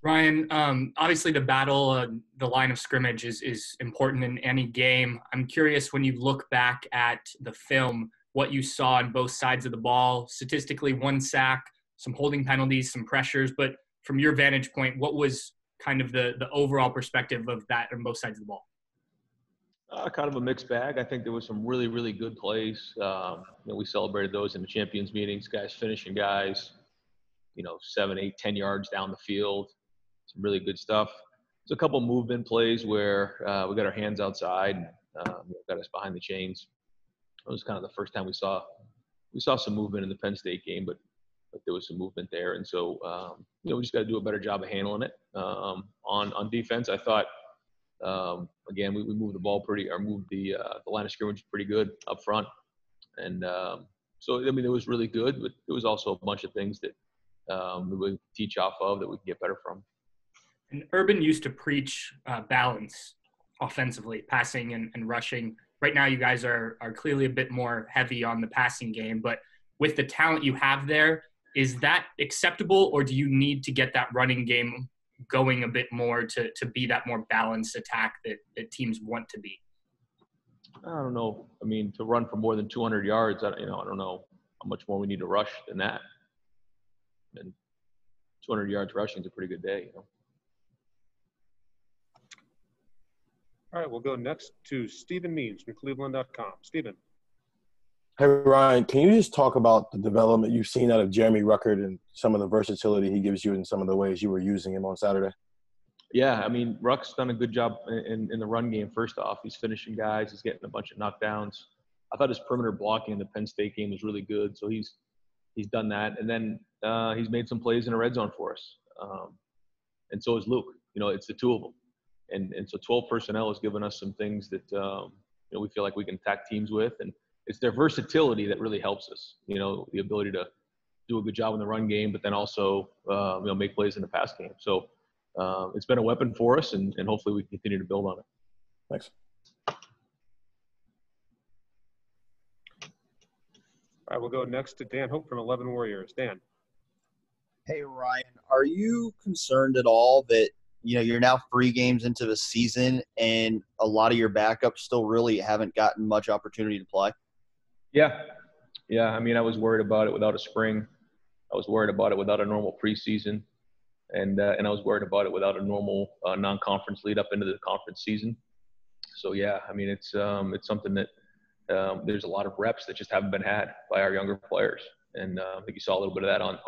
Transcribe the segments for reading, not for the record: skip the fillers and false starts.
Ryan, obviously the battle, the line of scrimmage is important in any game. I'm curious, when you look back at the film, what you saw on both sides of the ball. Statistically, 1 sack, some holding penalties, some pressures, but from your vantage point, what was kind of the overall perspective of that on both sides of the ball? Kind of a mixed bag. I think there was some really, really good plays. We celebrated those in the champions meetings, guys finishing guys, 7, 8, 10 yards down the field. Some really good stuff. There's a couple movement plays where we got our hands outside, got us behind the chains. It was kind of the first time we saw some movement in the Penn State game, but there was some movement there. And so, we just got to do a better job of handling it. On defense, I thought, again, we moved the ball moved the line of scrimmage pretty good up front. And so, it was really good, but there was also a bunch of things that we would teach off of that we could get better from. And Urban used to preach balance offensively, passing and rushing. Right now, you guys are clearly a bit more heavy on the passing game, but with the talent you have there, is that acceptable, or do you need to get that running game going a bit more to be that more balanced attack that teams want to be? I don't know. To run for more than 200 yards, I don't know how much more we need to rush than that. And 200 yards rushing is a pretty good day. All right, we'll go next to Stephen Means from Cleveland.com. Stephen. Hey, Ryan, can you just talk about the development you've seen out of Jeremy Ruckert and some of the versatility he gives you in some of the ways you were using him on Saturday? Yeah, Ruck's done a good job in the run game. First off, he's finishing guys. He's getting a bunch of knockdowns. I thought his perimeter blocking in the Penn State game was really good, so he's done that. And then he's made some plays in the red zone for us. And so is Luke. It's the two of them. And so 12 personnel has given us some things that we feel like we can attack teams with, and it's their versatility that really helps us. The ability to do a good job in the run game, but then also make plays in the pass game. So it's been a weapon for us, and hopefully we can continue to build on it. Thanks. All right, we'll go next to Dan Hope from 11 Warriors. Dan. Hey, Ryan, are you concerned at all that you're now 3 games into the season and a lot of your backups still really haven't gotten much opportunity to play? Yeah. I was worried about it without a spring. I was worried about it without a normal preseason. And I was worried about it without a normal non-conference lead up into the conference season. So, yeah, it's something that there's a lot of reps that just haven't been had by our younger players. And I think you saw a little bit of that on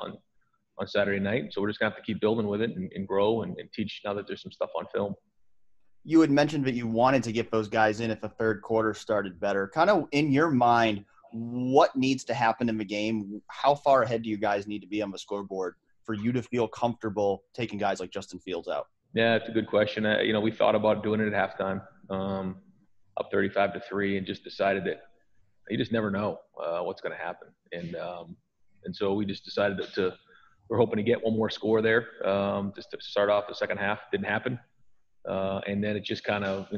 Saturday night. So we're just going to have to keep building with it and grow and teach now that there's some stuff on film. You had mentioned that you wanted to get those guys in if the third quarter started better. Kind of in your mind, what needs to happen in the game? How far ahead do you guys need to be on the scoreboard for you to feel comfortable taking guys like Justin Fields out? Yeah, it's a good question. We thought about doing it at halftime, up 35-3, and just decided that you just never know what's going to happen. And so we just decided to we're hoping to get one more score there just to start off the second half. Didn't happen. And then it just kind of,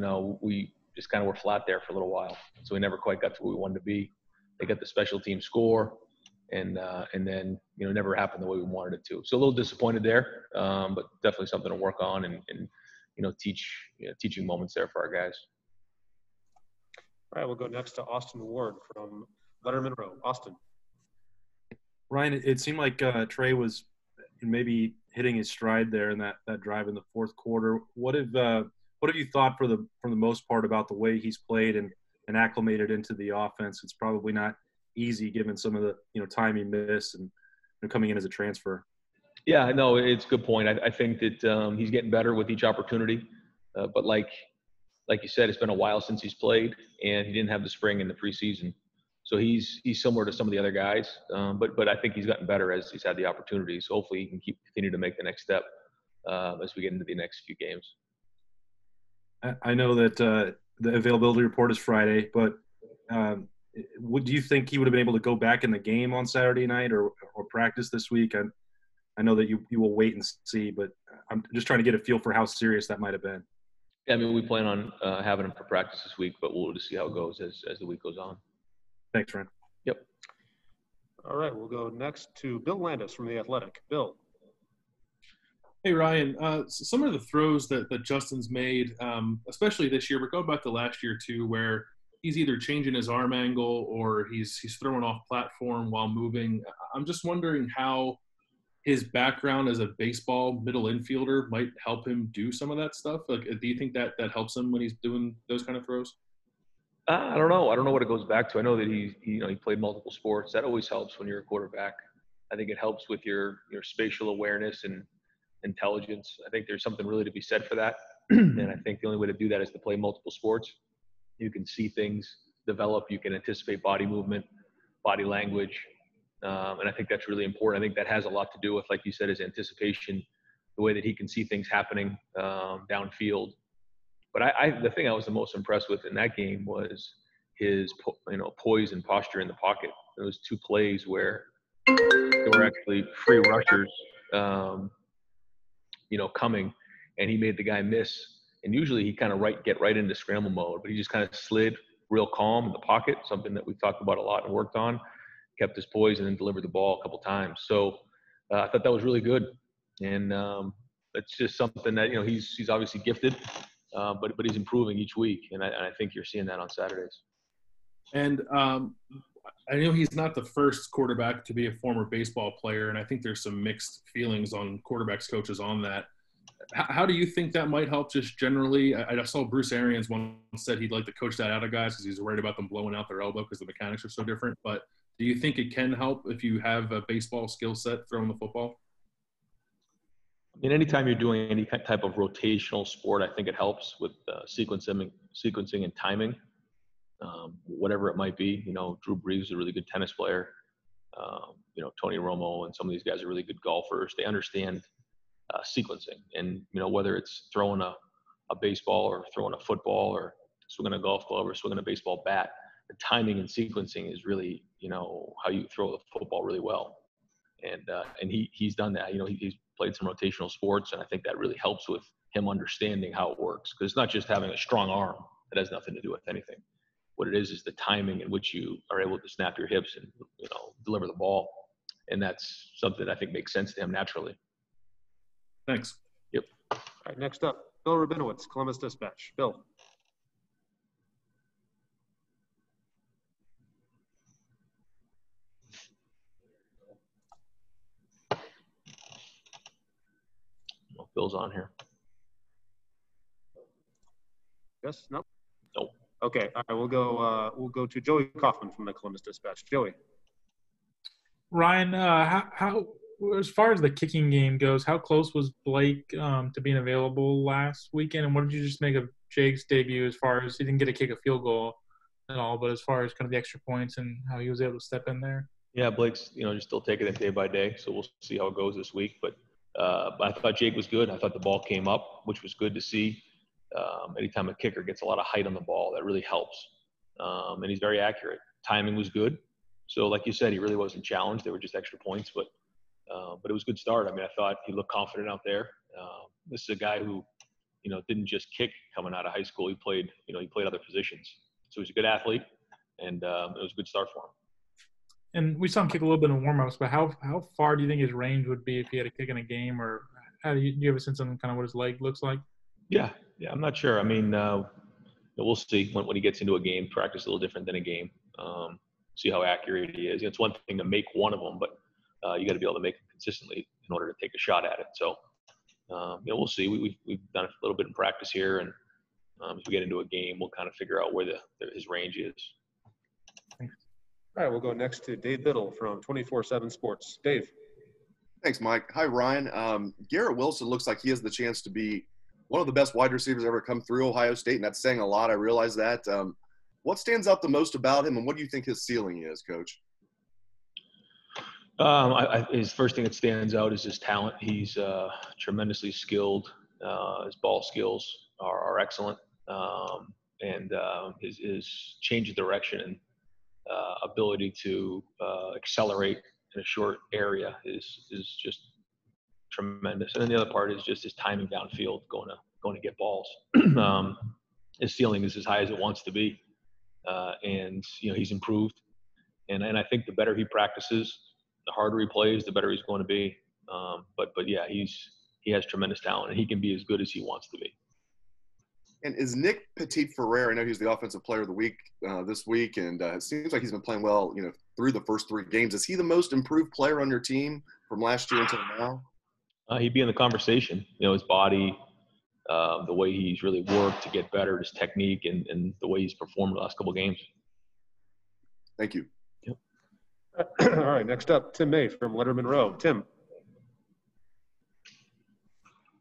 we just kind of were flat there for a little while. So we never quite got to where we wanted to be. They got the special team score, and then, never happened the way we wanted it to. So a little disappointed there, but definitely something to work on and teaching moments there for our guys. All right, we'll go next to Austin Ward from Letterman Row. Austin. Ryan, it seemed like Trey was maybe hitting his stride there in that drive in the fourth quarter. What have you thought for the most part about the way he's played and acclimated into the offense? It's probably not easy given some of the time he missed and coming in as a transfer. Yeah, no, it's a good point. I think that he's getting better with each opportunity, but like you said, it's been a while since he's played, and he didn't have the spring in the preseason. So he's similar to some of the other guys, but I think he's gotten better as he's had the opportunities. So hopefully he can continue to make the next step as we get into the next few games. I know that the availability report is Friday, but do you think he would have been able to go back in the game on Saturday night or practice this week? I know that you will wait and see, but I'm just trying to get a feel for how serious that might have been. Yeah, we plan on having him for practice this week, but we'll just see how it goes as the week goes on. Thanks, Ryan. Yep. All right, we'll go next to Bill Landis from The Athletic. Bill. Hey, Ryan, some of the throws that Justin's made, especially this year, but going back to last year too, where he's either changing his arm angle or he's throwing off platform while moving. I'm just wondering how his background as a baseball middle infielder might help him do some of that stuff. Like, do you think that helps him when he's doing those kind of throws? I don't know. I don't know what it goes back to. I know that he played multiple sports. That always helps when you're a quarterback. I think it helps with your spatial awareness and intelligence. I think there's something really to be said for that. And I think the only way to do that is to play multiple sports. You can see things develop. You can anticipate body movement, body language. And I think that's really important. I think that has a lot to do with, like you said, his anticipation, the way that he can see things happening downfield. But the thing I was the most impressed with in that game was his poise and posture in the pocket. Those two plays where there were actually free rushers coming, and he made the guy miss. And usually he kind of get right into scramble mode, but he just kind of slid real calm in the pocket, something that we've talked about a lot and worked on, kept his poise, and then delivered the ball a couple times. So I thought that was really good. And it's just something that, he's obviously gifted, but he's improving each week. And I think you're seeing that on Saturdays. And I know he's not the first quarterback to be a former baseball player, and I think there's some mixed feelings on quarterbacks coaches on that. How do you think that might help just generally? I saw Bruce Arians once said he'd like to coach that out of guys because he's worried about them blowing out their elbow because the mechanics are so different. But do you think it can help if you have a baseball skill set throwing the football? I mean, anytime you're doing any type of rotational sport, I think it helps with sequencing and timing. Whatever it might be, Drew Brees is a really good tennis player. Tony Romo and some of these guys are really good golfers. They understand sequencing, and whether it's throwing a baseball or throwing a football or swinging a golf club or swinging a baseball bat, the timing and sequencing is really how you throw the football really well. And he's done that. He's played some rotational sports, and I think that really helps with him understanding how it works, because it's not just having a strong arm. That has nothing to do with anything. What it is the timing in which you are able to snap your hips and deliver the ball, and that's something I think makes sense to him naturally. Thanks. Yep. All right, next up, Bill Rabinowitz, Columbus Dispatch. Bill. Well, Bill's on here. Yes? Nope. Nope. Okay. All right. We'll go to Joey Kaufman from the Columbus Dispatch. Joey. Ryan, how as far as the kicking game goes, how close was Blake to being available last weekend? And what did you just make of Jake's debut as far as he didn't get to kick a field goal at all, but as far as kind of the extra points and how he was able to step in there? Yeah, Blake's, just still taking it day by day. So we'll see how it goes this week. But I thought Jake was good. I thought the ball came up, which was good to see. Anytime a kicker gets a lot of height on the ball, that really helps. And he's very accurate. Timing was good. So like you said, he really wasn't challenged. They were just extra points, but it was a good start. I mean, I thought he looked confident out there. This is a guy who, didn't just kick coming out of high school. He played other positions. So he's a good athlete, and it was a good start for him. And we saw him kick a little bit in warm-ups, but how far do you think his range would be if he had a kick in a game, or do you have a sense on kind of what his leg looks like? Yeah, I'm not sure. I mean, we'll see when he gets into a game. Practice a little different than a game. See how accurate he is. It's one thing to make one of them, but you got to be able to make them consistently in order to take a shot at it. So, we'll see. We've done a little bit in practice here, and if we get into a game, we'll kind of figure out where his range is. Thanks. All right, we'll go next to Dave Biddle from 24/7 Sports. Dave. Thanks, Mike. Hi, Ryan. Garrett Wilson looks like he has the chance to be one of the best wide receivers ever come through Ohio State, and that's saying a lot. I realize that. What stands out the most about him, and what do you think his ceiling is, Coach? His first thing that stands out is his talent. He's tremendously skilled. His ball skills are excellent, and his change of direction and ability to accelerate in a short area is just tremendous. And then the other part is just his timing downfield, going to get balls. His ceiling is as high as it wants to be, and he's improved. And I think the better he practices, the harder he plays, the better he's going to be. But yeah, he's he has tremendous talent, and he can be as good as he wants to be. And is Nick Petit-Ferrer, I know he's the offensive player of the week this week, and it seems like he's been playing well, through the first 3 games. Is he the most improved player on your team from last year until now? He'd be in the conversation. His body, the way he's really worked to get better, his technique, and the way he's performed the last couple of games. Thank you. Yep. All right, next up, Tim May from Letterman Row. Tim.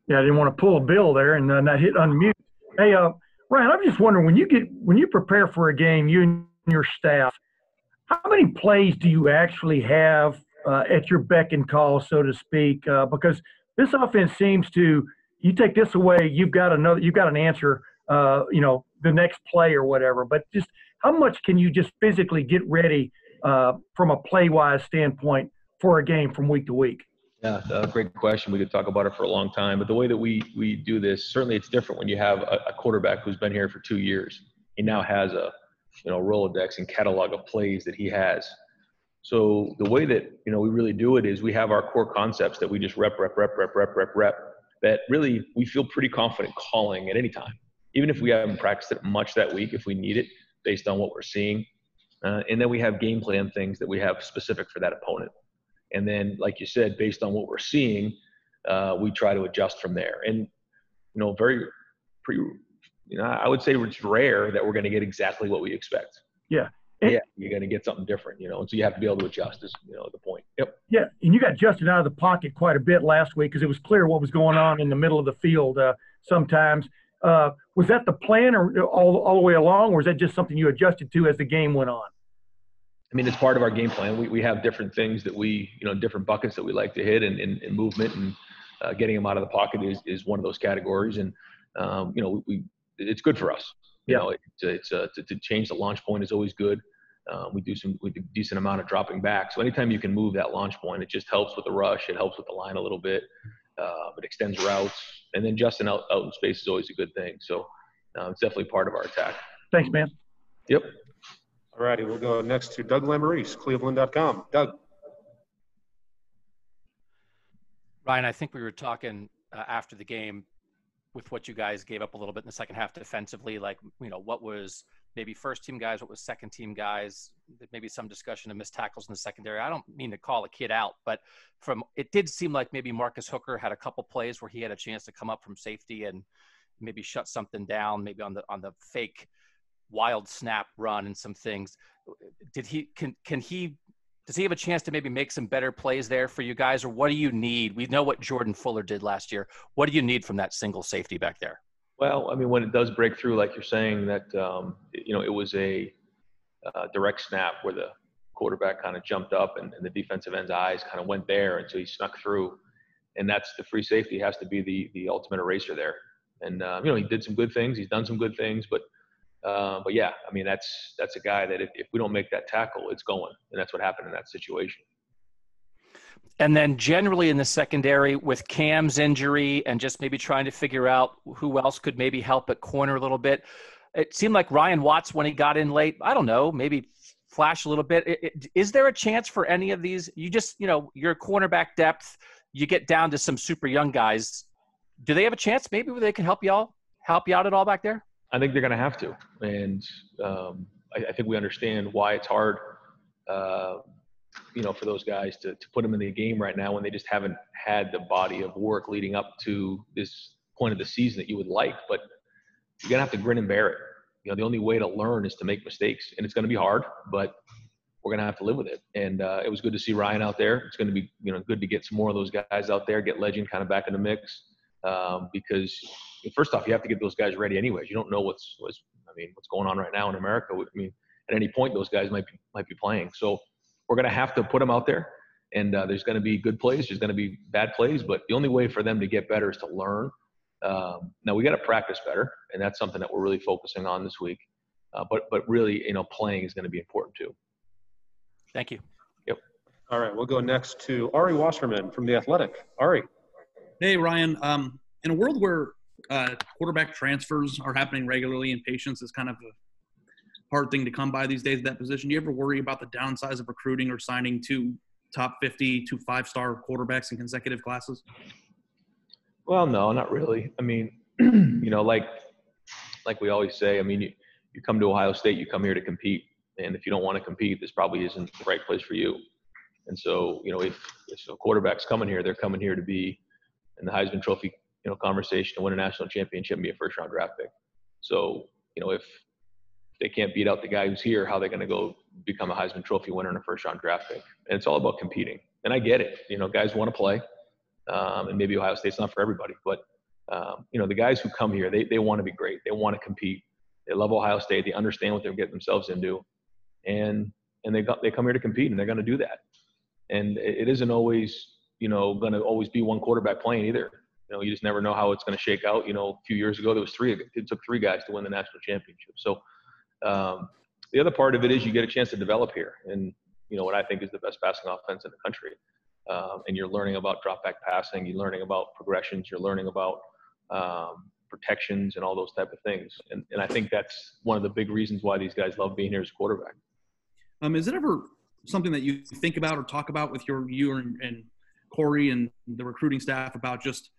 Yeah, I didn't want to pull a Bill there and not hit unmute. Hey, Ryan, I'm just wondering, when you prepare for a game, you and your staff, how many plays do you actually have at your beck and call, so to speak? Because this offense seems to, you take this away, you've got an answer, the next play or whatever. But just how much can you just physically get ready from a play-wise standpoint for a game from week to week? Yeah, great question. We could talk about it for a long time. But the way that we do this, certainly it's different when you have a quarterback who's been here for 2 years. He now has a Rolodex and catalog of plays that he has. So the way that, we really do it is we have our core concepts that we just rep, that really we feel pretty confident calling at any time, even if we haven't practiced it much that week, if we need it based on what we're seeing. And then we have game plan things that we have specific for that opponent. And then, like you said, based on what we're seeing, we try to adjust from there. And, I would say it's rare that we're going to get exactly what we expect. Yeah. Yeah, you're going to get something different, and so you have to be able to adjust is, the point. Yep. Yeah, and you got Justin out of the pocket quite a bit last week because it was clear what was going on in the middle of the field sometimes. Was that the plan or all the way along, or was that just something you adjusted to as the game went on? I mean, it's part of our game plan. We have different things that different buckets that we like to hit, and movement and getting them out of the pocket is one of those categories. And, it's good for us. To change the launch point is always good. We do a decent amount of dropping back. So anytime you can move that launch point, it just helps with the rush. It helps with the line a little bit. It extends routes. And then Justin out in space is always a good thing. So it's definitely part of our attack. Thanks, man. Yep. All righty, we'll go next to Doug Lamarice, Cleveland.com. Doug. Ryan, I think we were talking after the game with what you guys gave up a little bit in the second half defensively, like, what was maybe first team guys, what was second team guys, maybe some discussion of missed tackles in the secondary. I don't mean to call a kid out, but it did seem like maybe Marcus Hooker had a couple plays where he had a chance to come up from safety and maybe shut something down, maybe on the fake wild snap run and some things. Does he have a chance to maybe make some better plays there for you guys, or what do you need? We know what Jordan Fuller did last year. What do you need from that single safety back there? Well, I mean, when it does break through, like you're saying, that it was a direct snap where the quarterback kind of jumped up and the defensive end's eyes kind of went there, and so he snuck through. And that's the free safety has to be the ultimate eraser there. And he did some good things. He's done some good things, but yeah, I mean, that's a guy that if we don't make that tackle, it's going. And that's what happened in that situation. And then generally in the secondary with Cam's injury and just maybe trying to figure out who else could maybe help at corner a little bit. It seemed like Ryan Watts, when he got in late, I don't know, maybe flash a little bit. Is there a chance for any of these? You just, your cornerback depth, you get down to some super young guys. Do they have a chance maybe where they can help you out at all back there? I think they're going to have to. And I think we understand why it's hard, for those guys to put them in the game right now when they just haven't had the body of work leading up to this point of the season that you would like. But you're going to have to grin and bear it. The only way to learn is to make mistakes. And it's going to be hard, but we're going to have to live with it. And it was good to see Ryan out there. It's going to be good to get some more of those guys out there, get Legend kind of back in the mix. Because first off, you have to get those guys ready anyways. You don't know what's going on right now in America. I mean, at any point, those guys might be playing. So we're going to have to put them out there, and there's going to be good plays. There's going to be bad plays, but the only way for them to get better is to learn. Now we got to practice better, and that's something that we're really focusing on this week. But really, playing is going to be important too. Thank you. Yep. All right, we'll go next to Ari Wasserman from The Athletic. Ari. Hey, Ryan. In a world where quarterback transfers are happening regularly and patience is kind of a hard thing to come by these days at that position, do you ever worry about the downsize of recruiting or signing 2 top 50, 2 5-star quarterbacks in consecutive classes? Well, no, not really. I mean, like we always say, I mean, you come to Ohio State, you come here to compete. And if you don't want to compete, this probably isn't the right place for you. And so, if a quarterback's coming here, they're coming here to be in the Heisman Trophy, conversation to win a national championship and be a first-round draft pick. So, if they can't beat out the guy who's here, how are they going to go become a Heisman Trophy winner and a first-round draft pick? And it's all about competing. And I get it. Guys want to play. And maybe Ohio State's not for everybody. But, the guys who come here, they want to be great. They want to compete. They love Ohio State. They understand what they're getting themselves into. And they come here to compete, and they're going to do that. And it isn't always, going to always be one quarterback playing either. You just never know how it's going to shake out. A few years ago, it took three guys to win the national championship. So the other part of it is you get a chance to develop here. And, what I think is the best passing offense in the country. And you're learning about drop back passing. You're learning about progressions. You're learning about protections and all those type of things. And I think that's one of the big reasons why these guys love being here as a quarterback. Is it ever something that you think about or talk about with you and Corey and the recruiting staff about just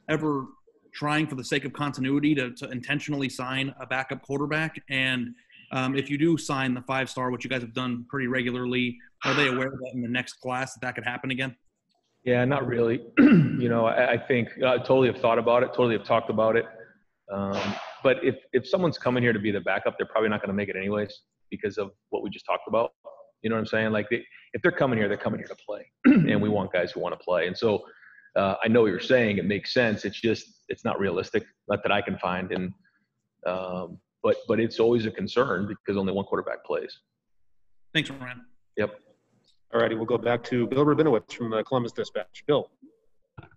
ever trying for the sake of continuity to intentionally sign a backup quarterback? And if you do sign the 5-star, which you guys have done pretty regularly, are they aware that in the next class that could happen again? Yeah, not really. I think I totally have thought about it, totally have talked about it. But if someone's coming here to be the backup, they're probably not going to make it anyways because of what we just talked about. You know what I'm saying? Like if they're coming here, they're coming here to play. And we want guys who want to play. And so I know what you're saying. It makes sense. It's not realistic, not that I can find. And but it's always a concern because only one quarterback plays. Thanks, Ryan. Yep. All righty, we'll go back to Bill Rabinowitz from the Columbus Dispatch. Bill.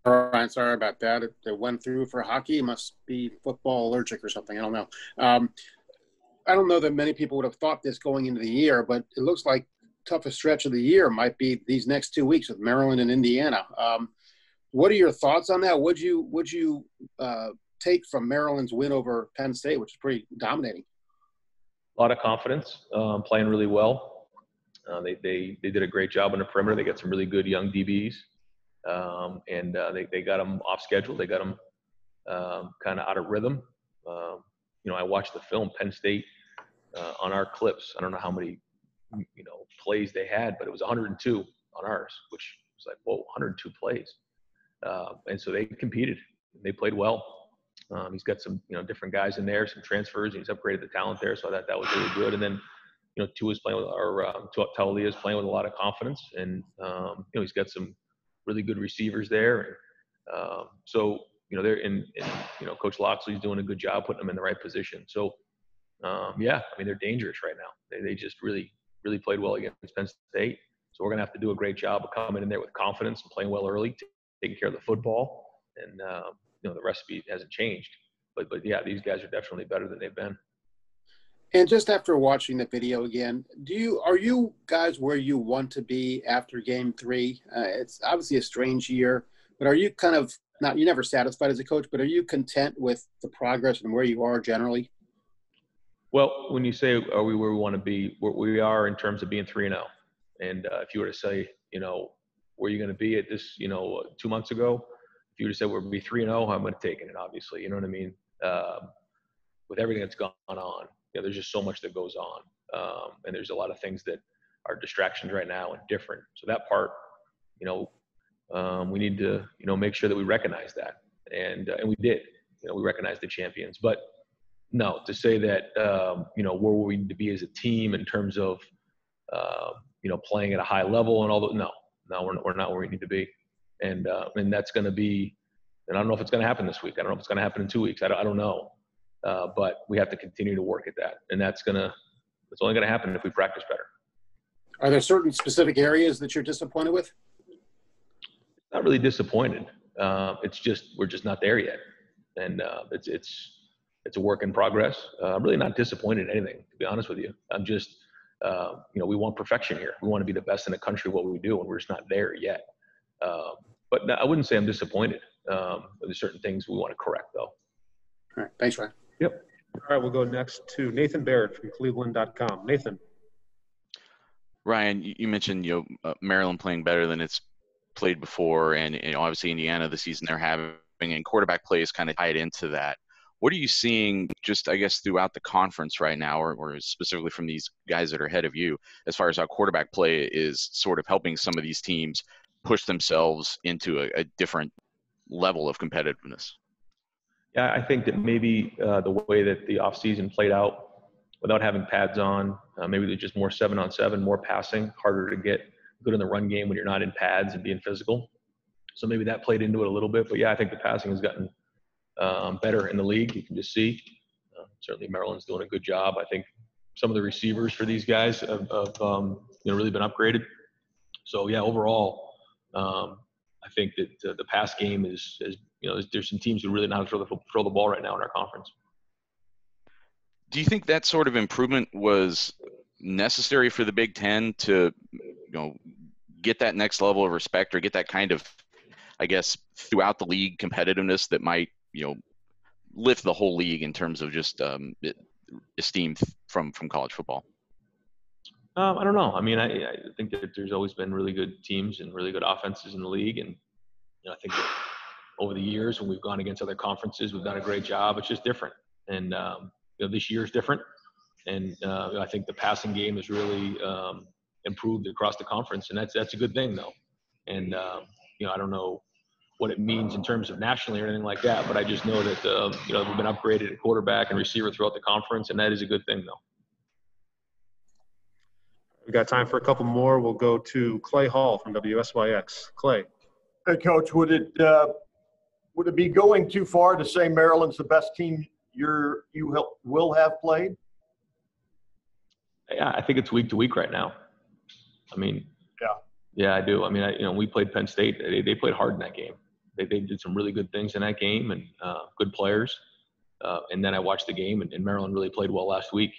All right, sorry about that. It went through for hockey. It must be football allergic or something. I don't know. I don't know that many people would have thought this going into the year, but it looks like toughest stretch of the year might be these next 2 weeks with Maryland and Indiana. What are your thoughts on that? Would you take from Maryland's win over Penn State, which is pretty dominating? A lot of confidence, playing really well. They did a great job on the perimeter. They got some really good young DBs, and they got them off schedule. They got them kind of out of rhythm. I watched the film Penn State on our clips. I don't know how many plays they had, but it was 102 on ours, which was like, whoa, 102 plays. And so they competed. They played well. He's got some different guys in there, some transfers. He's upgraded the talent there, so I thought that was really good. And then Tua's playing with Taulia's playing with a lot of confidence, and he's got some really good receivers there. So they're in Coach Loxley's doing a good job putting them in the right position. So they're dangerous right now. They just really played well against Penn State. So we're gonna have to do a great job of coming in there with confidence and playing well early, taking care of the football, and the recipe hasn't changed. But yeah, these guys are definitely better than they've been. And just after watching the video again, are you guys where you want to be after Game 3? It's obviously a strange year, but are you kind of you're never satisfied as a coach, but are you content with the progress and where you are generally? Well, when you say are we where we want to be, we are in terms of being 3-0. And if you were to say, where you're going to be at this, 2 months ago, if you were to say we're going to be 3-0, I would have taken it, obviously. You know what I mean? With everything that's gone on, there's just so much that goes on. And there's a lot of things that are distractions right now and different. So that part, we need to, make sure that we recognize that. And we did. We recognized the champions. But no, to say that, where we need to be as a team in terms of, playing at a high level and all that, no, we're not where we need to be. And that's going to be, and I don't know if it's going to happen this week. I don't know if it's going to happen in 2 weeks. I don't know. But we have to continue to work at that. And it's only going to happen if we practice better. Are there certain specific areas that you're disappointed with? Not really disappointed. It's just, we're just not there yet. And it's a work in progress. I'm really not disappointed in anything, to be honest with you. I'm just, we want perfection here. We want to be the best in the country at what we do, and we're just not there yet. But I wouldn't say I'm disappointed. There's certain things we want to correct, though. All right. Thanks, Ryan. Yep. All right, we'll go next to Nathan Baird from Cleveland.com. Nathan. Ryan, you mentioned Maryland playing better than it's played before, and obviously Indiana, the season they're having and quarterback play is kind of tied into that. What are you seeing just, I guess, throughout the conference right now, or specifically from these guys that are ahead of you, as far as how quarterback play is sort of helping some of these teams push themselves into a different level of competitiveness? Yeah, I think that maybe the way that the offseason played out without having pads on, maybe there's just more 7-on-7, more passing, harder to get good in the run game when you're not in pads and being physical. So maybe that played into it a little bit. But, yeah, I think the passing has gotten better in the league. You can just see. Certainly Maryland's doing a good job. I think some of the receivers for these guys have really been upgraded. So, yeah, overall, I think that the pass game is there's some teams who really know how to throw the ball right now in our conference. Do you think that sort of improvement was necessary for the Big Ten to, get that next level of respect, or get that kind of, I guess, throughout the league competitiveness that might, lift the whole league in terms of just esteem from college football? I don't know. I mean, I think that there's always been really good teams and really good offenses in the league, and I think that over the years when we've gone against other conferences, we've done a great job. It's just different, and this year is different, and I think the passing game has really improved across the conference, and that's a good thing, though. And I don't know what it means in terms of nationally or anything like that, but I just know that we've been upgraded at quarterback and receiver throughout the conference, and that is a good thing, though. We got time for a couple more. We'll go to Clay Hall from WSYX. Clay. Hey, Coach, would it be going too far to say Maryland's the best team you will have played? Yeah, I think it's week to week right now. I mean, yeah, I do. I mean, we played Penn State. They played hard in that game. They did some really good things in that game, and good players. And then I watched the game, and Maryland really played well last week.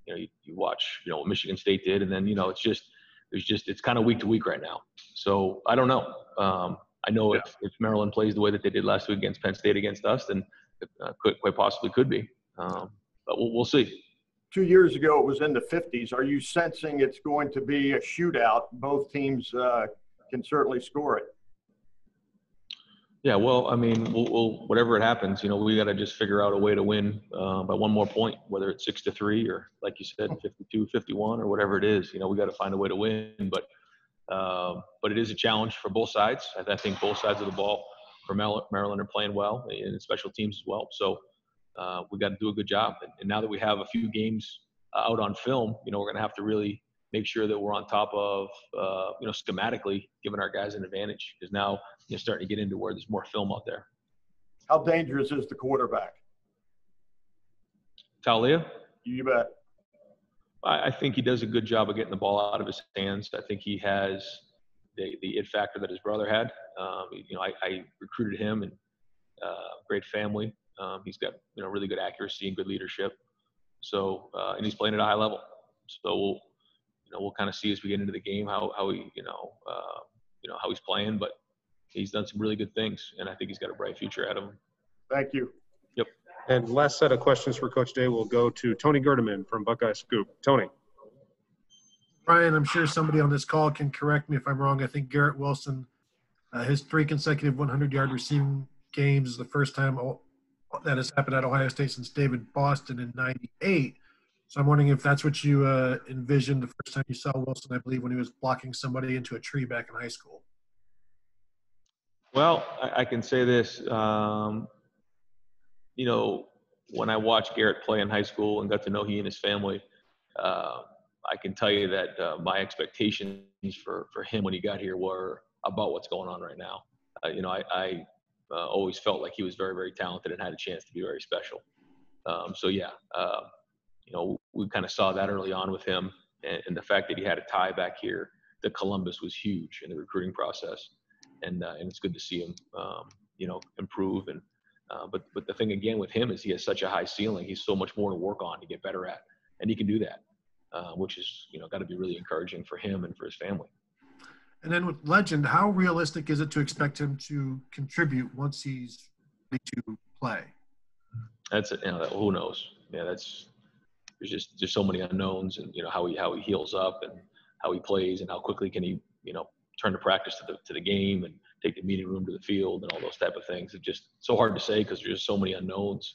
You watch, what Michigan State did, and then, it's kind of week to week right now. So I don't know. I know if Maryland plays the way that they did last week against Penn State against us, then it quite possibly could be. But we'll see. 2 years ago, it was in the 50s. Are you sensing it's going to be a shootout? Both teams can certainly score it. Yeah, well, I mean, we'll whatever it happens, we got to just figure out a way to win by one more point, whether it's 6-3 or, like you said, 52-51 or whatever it is. We got to find a way to win. But it is a challenge for both sides. I think both sides of the ball for Maryland are playing well, and special teams as well. So we got to do a good job. And now that we have a few games out on film, we're going to have to really make sure that we're on top of, schematically giving our guys an advantage, because now you're starting to get into where there's more film out there. How dangerous is the quarterback? Talia? You bet. I think he does a good job of getting the ball out of his hands. I think he has the it factor that his brother had. I recruited him, and great family. He's got really good accuracy and good leadership. So and he's playing at a high level. So we'll kind of see as we get into the game how he how he's playing. But he's done some really good things, and I think he's got a bright future ahead of him. Thank you. Yep. And last set of questions for Coach Day will go to Tony Gerdeman from Buckeye Scoop. Tony. Ryan, I'm sure somebody on this call can correct me if I'm wrong. I think Garrett Wilson, his 3 consecutive 100-yard receiving games is the first time that has happened at Ohio State since David Boston in '98. So I'm wondering if that's what you envisioned the first time you saw Wilson, I believe, when he was blocking somebody into a tree back in high school. Well, I can say this. When I watched Garrett play in high school and got to know he and his family, I can tell you that my expectations for him when he got here were about what's going on right now. I always felt like he was very, very talented and had a chance to be very special. We kind of saw that early on with him, and the fact that he had a tie back here to Columbus was huge in the recruiting process, and it's good to see him, improve. And but the thing again with him is he has such a high ceiling. He's so much more to work on to get better at, and he can do that, which is got to be really encouraging for him and for his family. And then with Legend, how realistic is it to expect him to contribute once he's ready to play? That's who knows? Yeah, there's just so many unknowns, and how he heals up and how he plays and how quickly can he turn to practice to the game, and take the meeting room to the field and all those type of things. It's just so hard to say because there's just so many unknowns,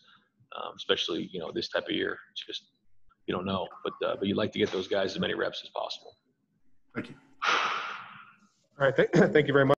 especially, you know, this type of year. It's just, you don't know, but you'd like to get those guys as many reps as possible. Thank you. All right. Thank you very much.